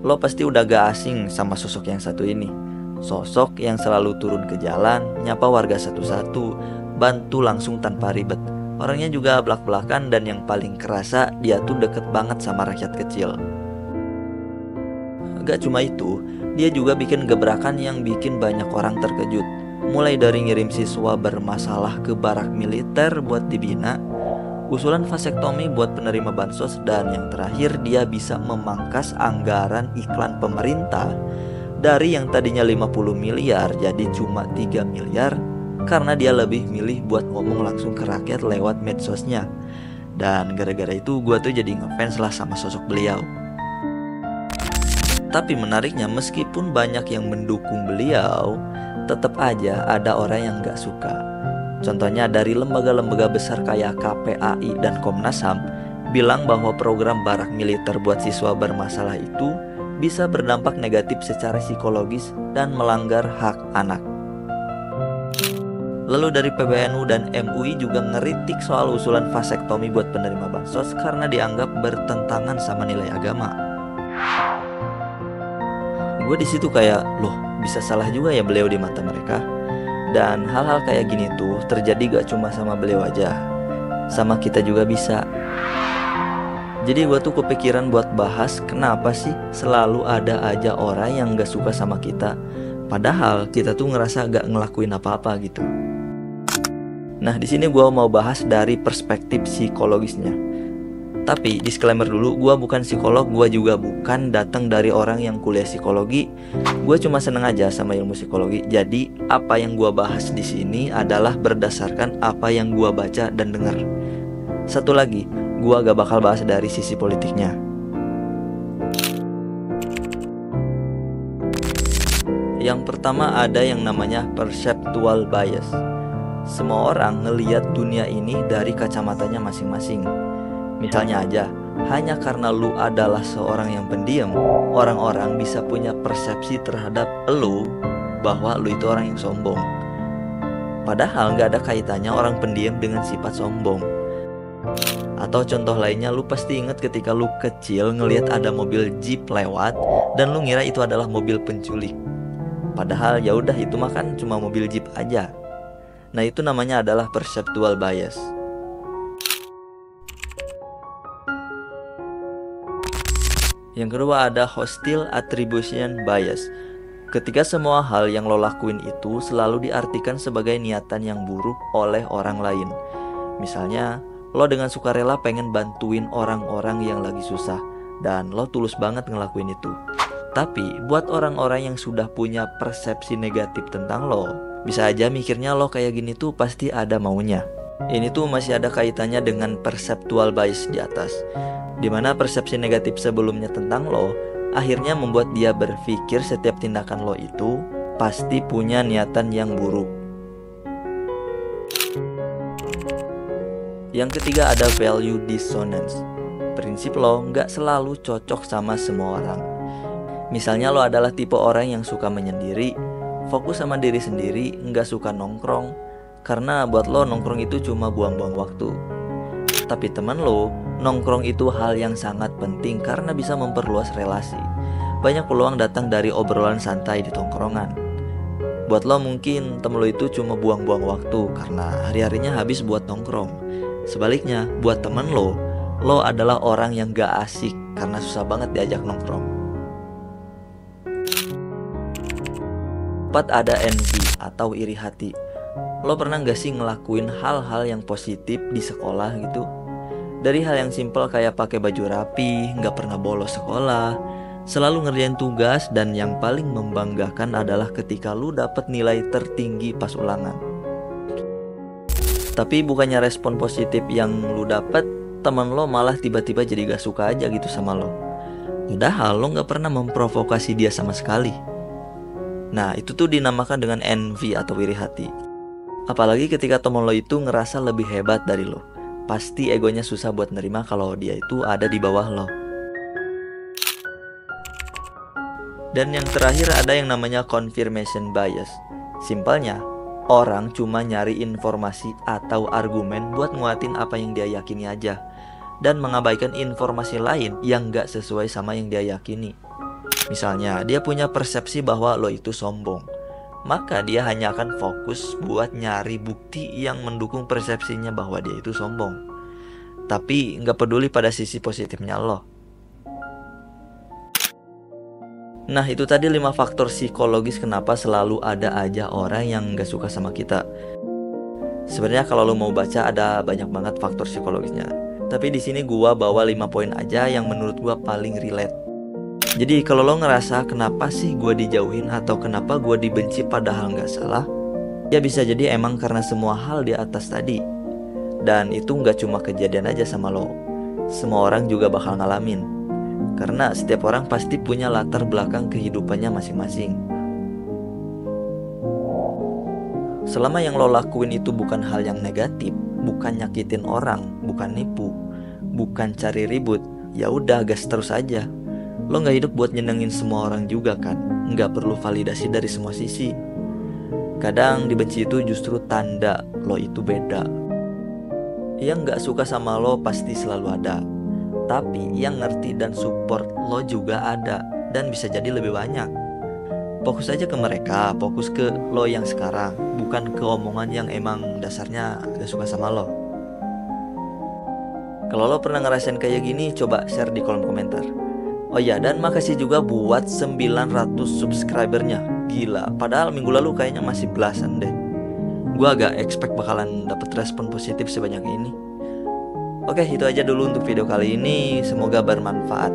Lo pasti udah gak asing sama sosok yang satu ini. Sosok yang selalu turun ke jalan, nyapa warga satu-satu, bantu langsung tanpa ribet. Orangnya juga belak-belakan dan yang paling kerasa dia tuh deket banget sama rakyat kecil. Gak cuma itu, dia juga bikin gebrakan yang bikin banyak orang terkejut. Mulai dari ngirim siswa bermasalah ke barak militer buat dibina, usulan vasektomi buat penerima bansos, dan yang terakhir dia bisa memangkas anggaran iklan pemerintah dari yang tadinya 50 miliar jadi cuma 3 miliar karena dia lebih milih buat ngomong langsung ke rakyat lewat medsosnya. Dan gara-gara itu gue tuh jadi ngefans lah sama sosok beliau. Tapi menariknya, meskipun banyak yang mendukung beliau, tetap aja ada orang yang gak suka. Contohnya dari lembaga-lembaga besar kayak KPAI dan Komnas HAM bilang bahwa program barak militer buat siswa bermasalah itu bisa berdampak negatif secara psikologis dan melanggar hak anak. Lalu dari PBNU dan MUI juga ngeritik soal usulan vasektomi buat penerima bansos karena dianggap bertentangan sama nilai agama. Gue di situ kayak, loh, bisa salah juga ya beliau di mata mereka. Dan hal-hal kayak gini tuh terjadi gak cuma sama beliau aja, sama kita juga bisa. Jadi gue tuh kepikiran buat bahas kenapa sih selalu ada aja orang yang gak suka sama kita, padahal kita tuh ngerasa gak ngelakuin apa-apa gitu. Nah, di sini gue mau bahas dari perspektif psikologisnya. Tapi disclaimer dulu, gue bukan psikolog, gue juga bukan datang dari orang yang kuliah psikologi. Gue cuma seneng aja sama ilmu psikologi. Jadi apa yang gue bahas di sini adalah berdasarkan apa yang gue baca dan dengar. Satu lagi, gue gak bakal bahas dari sisi politiknya. Yang pertama ada yang namanya perceptual bias. Semua orang ngelihat dunia ini dari kacamatanya masing-masing. Misalnya aja, hanya karena lu adalah seorang yang pendiam, orang-orang bisa punya persepsi terhadap lu bahwa lu itu orang yang sombong. Padahal gak ada kaitannya orang pendiam dengan sifat sombong. Atau contoh lainnya, lu pasti inget ketika lu kecil ngelihat ada mobil jeep lewat dan lu ngira itu adalah mobil penculik. Padahal ya udah, itu mah kan cuma mobil jeep aja. Nah, itu namanya adalah perceptual bias. Yang kedua ada hostile attribution bias. Ketika semua hal yang lo lakuin itu selalu diartikan sebagai niatan yang buruk oleh orang lain. Misalnya, lo dengan sukarela pengen bantuin orang-orang yang lagi susah, dan lo tulus banget ngelakuin itu. Tapi buat orang-orang yang sudah punya persepsi negatif tentang lo, bisa aja mikirnya lo kayak gini tuh pasti ada maunya. Ini tuh masih ada kaitannya dengan perceptual bias di atas, dimana persepsi negatif sebelumnya tentang lo akhirnya membuat dia berpikir setiap tindakan lo itu pasti punya niatan yang buruk. Yang ketiga ada value dissonance. Prinsip lo nggak selalu cocok sama semua orang. Misalnya lo adalah tipe orang yang suka menyendiri, fokus sama diri sendiri, nggak suka nongkrong, karena buat lo nongkrong itu cuma buang-buang waktu. Tapi teman lo, nongkrong itu hal yang sangat penting karena bisa memperluas relasi. Banyak peluang datang dari obrolan santai di tongkrongan. Buat lo mungkin temen lo itu cuma buang-buang waktu karena hari-harinya habis buat nongkrong. Sebaliknya, buat temen lo adalah orang yang gak asik karena susah banget diajak nongkrong. 4 ada envy atau iri hati. Lo pernah gak sih ngelakuin hal-hal yang positif di sekolah gitu? Dari hal yang simpel kayak pakai baju rapi, gak pernah bolos sekolah, selalu ngerjain tugas, dan yang paling membanggakan adalah ketika lu dapet nilai tertinggi pas ulangan. Tapi bukannya respon positif yang lu dapet, temen lo malah tiba-tiba jadi gak suka aja gitu sama lo. Padahal lo gak pernah memprovokasi dia sama sekali. Nah, itu tuh dinamakan dengan envy atau iri hati. Apalagi ketika temen lo itu ngerasa lebih hebat dari lo, pasti egonya susah buat nerima kalau dia itu ada di bawah lo. Dan yang terakhir ada yang namanya confirmation bias. Simpelnya, orang cuma nyari informasi atau argumen buat nguatin apa yang dia yakini aja, dan mengabaikan informasi lain yang gak sesuai sama yang dia yakini. Misalnya, dia punya persepsi bahwa lo itu sombong, maka dia hanya akan fokus buat nyari bukti yang mendukung persepsinya bahwa dia itu sombong. Tapi nggak peduli pada sisi positifnya lo. Nah, itu tadi 5 faktor psikologis kenapa selalu ada aja orang yang nggak suka sama kita. Sebenarnya kalau lo mau baca ada banyak banget faktor psikologisnya. Tapi di sini gua bawa 5 poin aja yang menurut gua paling relate. Jadi kalau lo ngerasa kenapa sih gua dijauhin atau kenapa gua dibenci padahal nggak salah, ya bisa jadi emang karena semua hal di atas tadi. Dan itu nggak cuma kejadian aja sama lo, semua orang juga bakal ngalamin. Karena setiap orang pasti punya latar belakang kehidupannya masing-masing. Selama yang lo lakuin itu bukan hal yang negatif, bukan nyakitin orang, bukan nipu, bukan cari ribut, ya udah gas terus aja. Lo nggak hidup buat nyenengin semua orang juga kan, nggak perlu validasi dari semua sisi. Kadang dibenci itu justru tanda lo itu beda. Yang nggak suka sama lo pasti selalu ada, tapi yang ngerti dan support lo juga ada, dan bisa jadi lebih banyak. Fokus aja ke mereka, fokus ke lo yang sekarang, bukan ke omongan yang emang dasarnya gak suka sama lo. Kalau lo pernah ngerasain kayak gini, coba share di kolom komentar. Oh ya, dan makasih juga buat 900 subscribernya. Gila, padahal minggu lalu kayaknya masih belasan deh. Gua agak expect bakalan dapet respon positif sebanyak ini. Oke, itu aja dulu untuk video kali ini. Semoga bermanfaat.